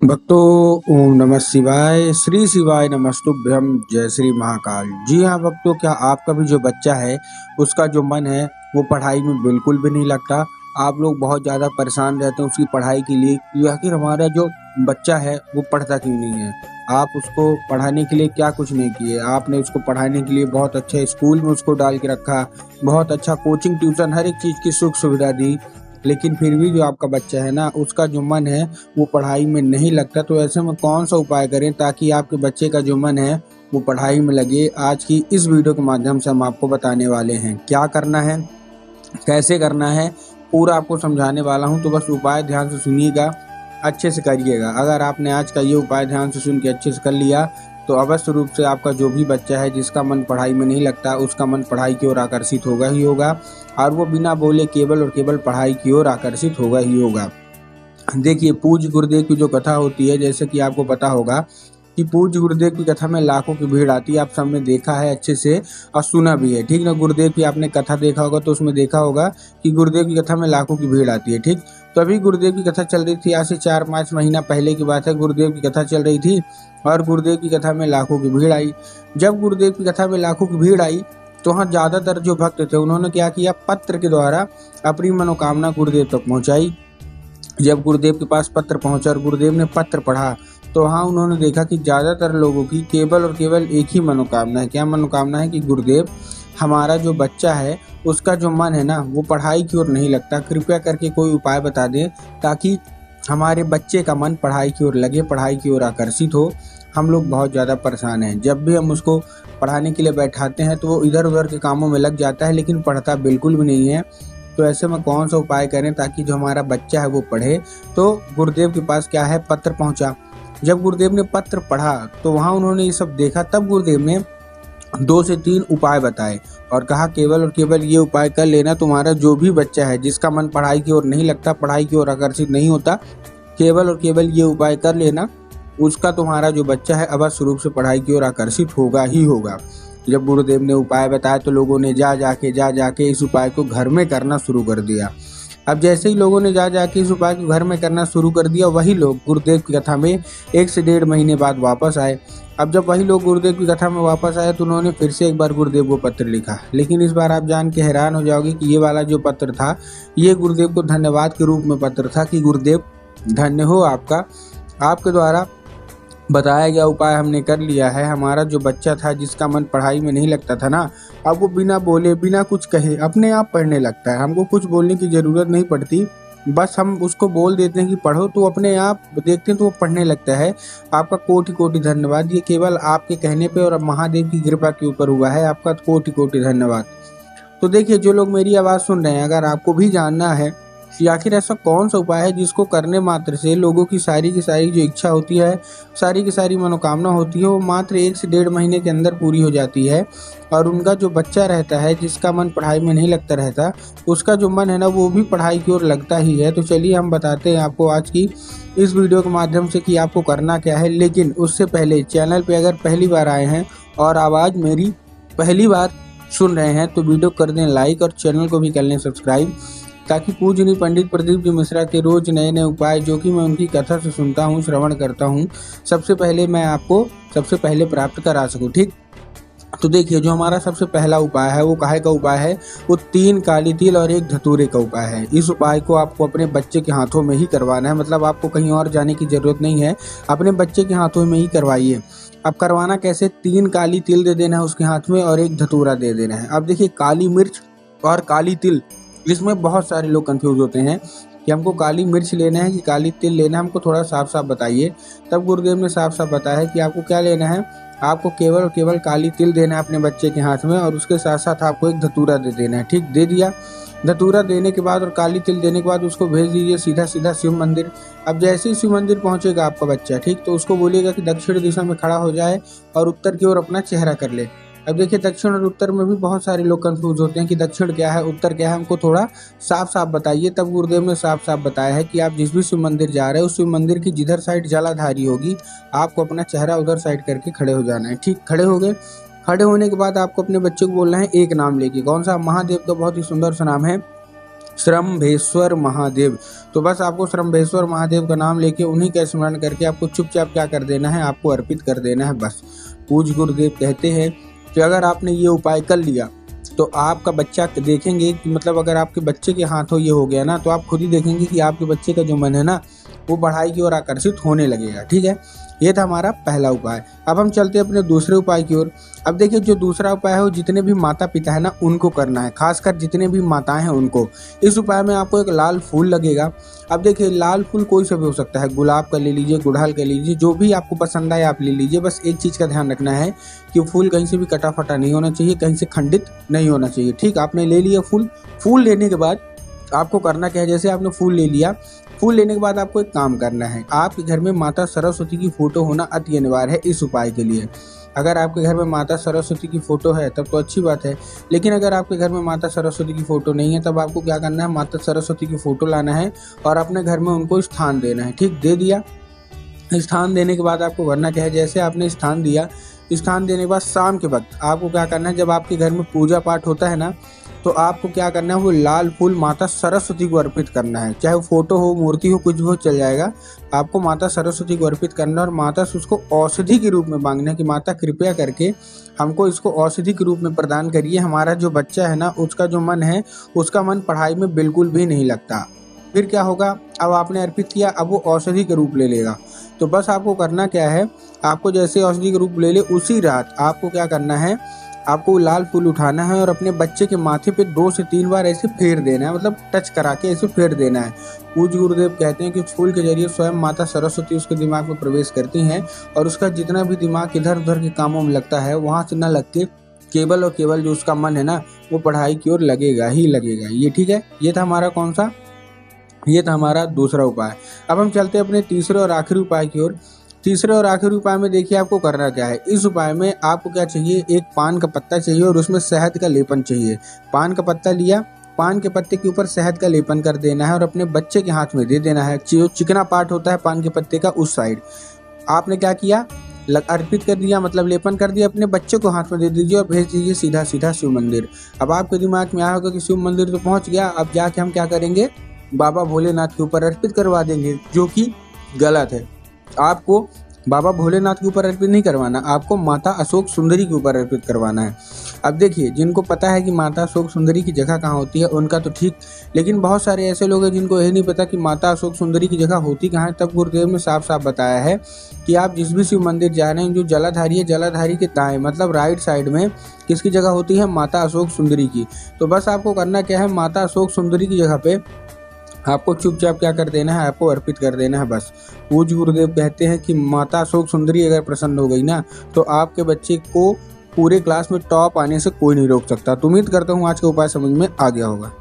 भक्तों, ओम नमः शिवाय। श्री शिवाय नमस्तुभ्यं। जय श्री महाकाल। जी हाँ भक्तों, क्या आपका भी जो बच्चा है उसका जो मन है वो पढ़ाई में बिल्कुल भी नहीं लगता। आप लोग बहुत ज़्यादा परेशान रहते हैं उसकी पढ़ाई के लिए कि आखिर हमारा जो बच्चा है वो पढ़ता क्यों नहीं है। आप उसको पढ़ाने के लिए क्या कुछ नहीं किए। आपने उसको पढ़ाने के लिए बहुत अच्छे स्कूल में उसको डाल के रखा, बहुत अच्छा कोचिंग ट्यूशन हर एक चीज़ की सुख सुविधा दी, लेकिन फिर भी जो आपका बच्चा है ना उसका जो मन है वो पढ़ाई में नहीं लगता। तो ऐसे में कौन सा उपाय करें ताकि आपके बच्चे का जो मन है वो पढ़ाई में लगे। आज की इस वीडियो के माध्यम से हम आपको बताने वाले हैं क्या करना है, कैसे करना है, पूरा आपको समझाने वाला हूं। तो बस उपाय ध्यान से सुनिएगा, अच्छे से करिएगा। अगर आपने आज का ये उपाय ध्यान से सुन के अच्छे से कर लिया तो अवश्य रूप से आपका जो भी बच्चा है जिसका मन पढ़ाई में नहीं लगता उसका मन पढ़ाई की ओर आकर्षित होगा ही होगा, और वो बिना बोले केवल और केवल पढ़ाई की ओर आकर्षित होगा ही होगा। देखिए, पूज्य गुरुदेव की जो कथा होती है, जैसे कि आपको पता होगा कि पूज्य गुरुदेव की कथा में लाखों की भीड़ आती है। आप सबने देखा है अच्छे से और सुना भी है, ठीक ना। गुरुदेव की आपने कथा देखा होगा तो उसमें देखा होगा कि गुरुदेव की कथा में लाखों की भीड़ आती है, ठीक। तो अभी गुरुदेव की कथा चल रही थी, आज से 4-5 महीना पहले की बात है। गुरुदेव की कथा चल रही थी और गुरुदेव की कथा में लाखों की भीड़ आई। जब गुरुदेव की कथा में लाखों की भीड़ आई तो वहाँ ज्यादातर जो भक्त थे उन्होंने क्या किया, पत्र के द्वारा अपनी मनोकामना गुरुदेव तक पहुंचाई। जब गुरुदेव के पास पत्र पहुंचा और गुरुदेव ने पत्र पढ़ा तो वहाँ उन्होंने देखा कि ज़्यादातर लोगों की केवल और केवल एक ही मनोकामना है। क्या मनोकामना है कि गुरुदेव, हमारा जो बच्चा है उसका जो मन है ना वो पढ़ाई की ओर नहीं लगता, कृपया करके कोई उपाय बता दें ताकि हमारे बच्चे का मन पढ़ाई की ओर लगे, पढ़ाई की ओर आकर्षित हो। हम लोग बहुत ज़्यादा परेशान हैं। जब भी हम उसको पढ़ाने के लिए बैठाते हैं तो वो इधर उधर के कामों में लग जाता है, लेकिन पढ़ता बिल्कुल भी नहीं है। तो ऐसे में कौन सा उपाय करें ताकि जो हमारा बच्चा है वो पढ़े। तो गुरुदेव के पास क्या है, पत्र पहुंचा। जब गुरुदेव ने पत्र पढ़ा तो वहां उन्होंने ये सब देखा। तब गुरुदेव ने 2 से 3 उपाय बताए और कहा केवल और केवल ये उपाय कर लेना, तुम्हारा जो भी बच्चा है जिसका मन पढ़ाई की ओर नहीं लगता, पढ़ाई की ओर आकर्षित नहीं होता, केवल और केवल ये उपाय कर लेना, उसका तुम्हारा जो बच्चा है अवश्य रूप से पढ़ाई की ओर आकर्षित होगा ही होगा। जब गुरुदेव ने उपाय बताया तो लोगों ने जा जाके इस उपाय को घर में करना शुरू कर दिया। अब जैसे ही लोगों ने जा जाके इस उपाय को घर में करना शुरू कर दिया, वही लोग गुरुदेव की कथा में 1 से 1.5 महीने बाद वापस आए। अब जब वही लोग गुरुदेव की कथा में वापस आए तो उन्होंने फिर से एक बार गुरुदेव को पत्र लिखा, लेकिन इस बार आप जान के हैरान हो जाओगे कि ये वाला जो पत्र था ये गुरुदेव को धन्यवाद के रूप में पत्र था कि गुरुदेव धन्य हो आपका, आपके द्वारा बताया गया उपाय हमने कर लिया है। हमारा जो बच्चा था जिसका मन पढ़ाई में नहीं लगता था ना, अब वो बिना बोले बिना कुछ कहे अपने आप पढ़ने लगता है। हमको कुछ बोलने की ज़रूरत नहीं पड़ती, बस हम उसको बोल देते हैं कि पढ़ो तो अपने आप देखते हैं तो वो पढ़ने लगता है। आपका कोटि कोटि धन्यवाद, ये केवल आपके कहने पे और महादेव की कृपा के ऊपर हुआ है। आपका कोटि कोटि धन्यवाद। तो देखिए, जो लोग मेरी आवाज़ सुन रहे हैं, अगर आपको भी जानना है कि आखिर ऐसा कौन सा उपाय है जिसको करने मात्र से लोगों की सारी जो इच्छा होती है, सारी की सारी मनोकामना होती है, वो मात्र 1 से 1.5 महीने के अंदर पूरी हो जाती है, और उनका जो बच्चा रहता है जिसका मन पढ़ाई में नहीं लगता रहता, उसका जो मन है ना वो भी पढ़ाई की ओर लगता ही है। तो चलिए हम बताते हैं आपको आज की इस वीडियो के माध्यम से कि आपको करना क्या है। लेकिन उससे पहले चैनल पर अगर पहली बार आए हैं और आवाज़ मेरी पहली बार सुन रहे हैं तो वीडियो कर दें लाइक और चैनल को भी कर लें सब्सक्राइब, ताकि पूजनीय पंडित प्रदीप जी मिश्रा के रोज नए नए उपाय जो कि मैं उनकी कथा से सुनता हूँ, श्रवण करता हूँ, सबसे पहले मैं आपको सबसे पहले प्राप्त करा सकूँ, ठीक। तो देखिए, जो हमारा सबसे पहला उपाय है वो काहे का उपाय है, वो 3 काली तिल और 1 धतूरे का उपाय है। इस उपाय को आपको अपने बच्चे के हाथों में ही करवाना है, मतलब आपको कहीं और जाने की जरूरत नहीं है, अपने बच्चे के हाथों में ही करवाइए। अब करवाना कैसे, 3 काली तिल दे देना है उसके हाथ में और 1 धतूरा दे देना है। अब देखिए, काली मिर्च और काली तिल, इसमें बहुत सारे लोग कंफ्यूज होते हैं कि हमको काली मिर्च लेना है कि काली तिल लेना है, हमको थोड़ा साफ साफ बताइए। तब गुरुदेव ने साफ साफ बताया है कि आपको क्या लेना है, आपको केवल और केवल काली तिल देना है अपने बच्चे के हाथ में, और उसके साथ साथ आपको 1 धतूरा दे देना है, ठीक। दे दिया। धतूरा देने के बाद और काली तिल देने के बाद उसको भेज दीजिए सीधा सीधा शिव मंदिर। अब जैसे ही शिव मंदिर पहुंचेगा आपका बच्चा, ठीक, तो उसको बोलिएगा कि दक्षिण दिशा में खड़ा हो जाए और उत्तर की ओर अपना चेहरा कर ले। अब देखिए, दक्षिण और उत्तर में भी बहुत सारे लोग कंफ्यूज होते हैं कि दक्षिण क्या है उत्तर क्या है, हमको थोड़ा साफ साफ बताइए। तब गुरुदेव ने साफ साफ बताया है कि आप जिस भी शिव मंदिर जा रहे हो उस शिव मंदिर की जिधर साइड जलाधारी होगी आपको अपना चेहरा उधर साइड करके खड़े हो जाना है, ठीक। खड़े हो गए। खड़े होने के बाद आपको अपने बच्चे को बोलना है एक नाम लेके, कौन सा, महादेव का बहुत ही सुंदर सा नाम है, श्रम्भेश्वर महादेव। तो बस आपको श्रम्भेश्वर महादेव का नाम लेके उन्हीं का स्मरण करके आपको चुपचाप क्या कर देना है, आपको अर्पित कर देना है बस। पूज्य गुरुदेव कहते हैं कि अगर आपने ये उपाय कर लिया तो आपका बच्चा देखेंगे कि मतलब अगर आपके बच्चे के हाथों ये हो गया ना, तो आप खुद ही देखेंगे कि आपके बच्चे का जो मन है ना वो पढ़ाई की ओर आकर्षित होने लगेगा। ठीक है, ये था हमारा पहला उपाय। अब हम चलते हैं अपने दूसरे उपाय की ओर। अब देखिए, जो दूसरा उपाय है वो जितने भी माता पिता है ना उनको करना है, खासकर जितने भी माताएं हैं उनको। इस उपाय में आपको एक लाल फूल लगेगा। अब देखिए, लाल फूल कोई सा भी हो सकता है, गुलाब का ले लीजिए, गुड़हल का ले लीजिए, जो भी आपको पसंद आए आप ले लीजिए। बस एक चीज़ का ध्यान रखना है कि फूल कहीं से भी कटा फटा नहीं होना चाहिए, कहीं से खंडित नहीं होना चाहिए। ठीक, आपने ले लिया फूल। फूल लेने के बाद आपको करना क्या है, जैसे आपने फूल ले लिया, फूल लेने के बाद आपको एक काम करना है। आपके घर में माता सरस्वती की फोटो होना अति अनिवार्य है इस उपाय के लिए। अगर आपके घर में माता सरस्वती की फोटो है तब तो अच्छी बात है, लेकिन अगर आपके घर में माता सरस्वती की फोटो नहीं है तब आपको क्या करना है, माता सरस्वती की फोटो लाना है और अपने घर में उनको स्थान देना है। ठीक, दे दिया। स्थान देने के बाद आपको करना क्या है, जैसे आपने स्थान दिया, स्थान देने के बाद शाम के वक्त आपको क्या करना है, जब आपके घर में पूजा पाठ होता है ना, तो आपको क्या करना है, वो लाल फूल माता सरस्वती को अर्पित करना है। चाहे वो फोटो हो, मूर्ति हो, कुछ भी हो चल जाएगा। आपको माता सरस्वती को अर्पित करना है और माता से उसको औषधि के रूप में मांगना है कि माता कृपया करके हमको इसको औषधि के रूप में प्रदान करिए। हमारा जो बच्चा है ना उसका जो मन है, उसका मन पढ़ाई में बिल्कुल भी नहीं लगता। फिर क्या होगा, अब आपने अर्पित किया, अब वो औषधि का रूप ले लेगा। तो बस आपको करना क्या है, आपको जैसे औषधि का रूप ले ले उसी रात आपको क्या करना है, आपको लाल फूल उठाना है और अपने बच्चे के माथे पे 2 से 3 बार ऐसे फेर देना है, मतलब टच करा के ऐसे फेर देना है। पूज्य गुरुदेव कहते हैं कि फूल के जरिए स्वयं माता सरस्वती उसके दिमाग में प्रवेश करती हैं और उसका जितना भी दिमाग इधर उधर के कामों में लगता है वहाँ से न लग के केवल और केवल जो उसका मन है ना वो पढ़ाई की ओर लगेगा ही लगेगा। ये ठीक है, ये था हमारा कौन सा, ये था हमारा दूसरा उपाय। अब हम चलते हैं अपने तीसरे और आखिरी उपाय की ओर। तीसरे और आखिरी उपाय में देखिए आपको करना क्या है। इस उपाय में आपको क्या चाहिए, एक पान का पत्ता चाहिए और उसमें शहद का लेपन चाहिए। पान का पत्ता लिया, पान के पत्ते के ऊपर शहद का लेपन कर देना है और अपने बच्चे के हाथ में दे देना है। जो चिकना पार्ट होता है पान के पत्ते का उस साइड आपने क्या किया, अर्पित कर दिया, मतलब लेपन कर दिया, अपने बच्चे को हाथ में दे दीजिए और भेज दीजिए सीधा सीधा शिव मंदिर। अब आपके दिमाग में आया होगा कि शिव मंदिर तो पहुंच गया, अब जाके हम क्या करेंगे, बाबा भोलेनाथ के ऊपर अर्पित करवा देंगे, जो कि गलत है। आपको बाबा भोलेनाथ के ऊपर अर्पित नहीं करवाना, आपको माता अशोक सुंदरी के ऊपर अर्पित करवाना है। अब देखिए, जिनको पता है कि माता अशोक सुंदरी की जगह कहाँ होती है उनका तो ठीक, लेकिन बहुत सारे ऐसे लोग हैं जिनको यही नहीं पता कि माता अशोक सुंदरी की जगह होती कहाँ है। तब गुरुदेव ने साफ साफ बताया है कि आप जिस भी शिव मंदिर जा रहे हैं, जो जलाधारी है, जलाधारी के दाएं मतलब राइट साइड में किसकी जगह होती है, माता अशोक सुंदरी की। तो बस आपको करना क्या है, माता अशोक सुंदरी की जगह पे आपको चुपचाप क्या कर देना है, आपको अर्पित कर देना है बस। पूज्य गुरुदेव कहते हैं कि माता अशोक सुंदरी अगर प्रसन्न हो गई ना तो आपके बच्चे को पूरे क्लास में टॉप आने से कोई नहीं रोक सकता। तो उम्मीद करता हूँ आज का उपाय समझ में आ गया होगा।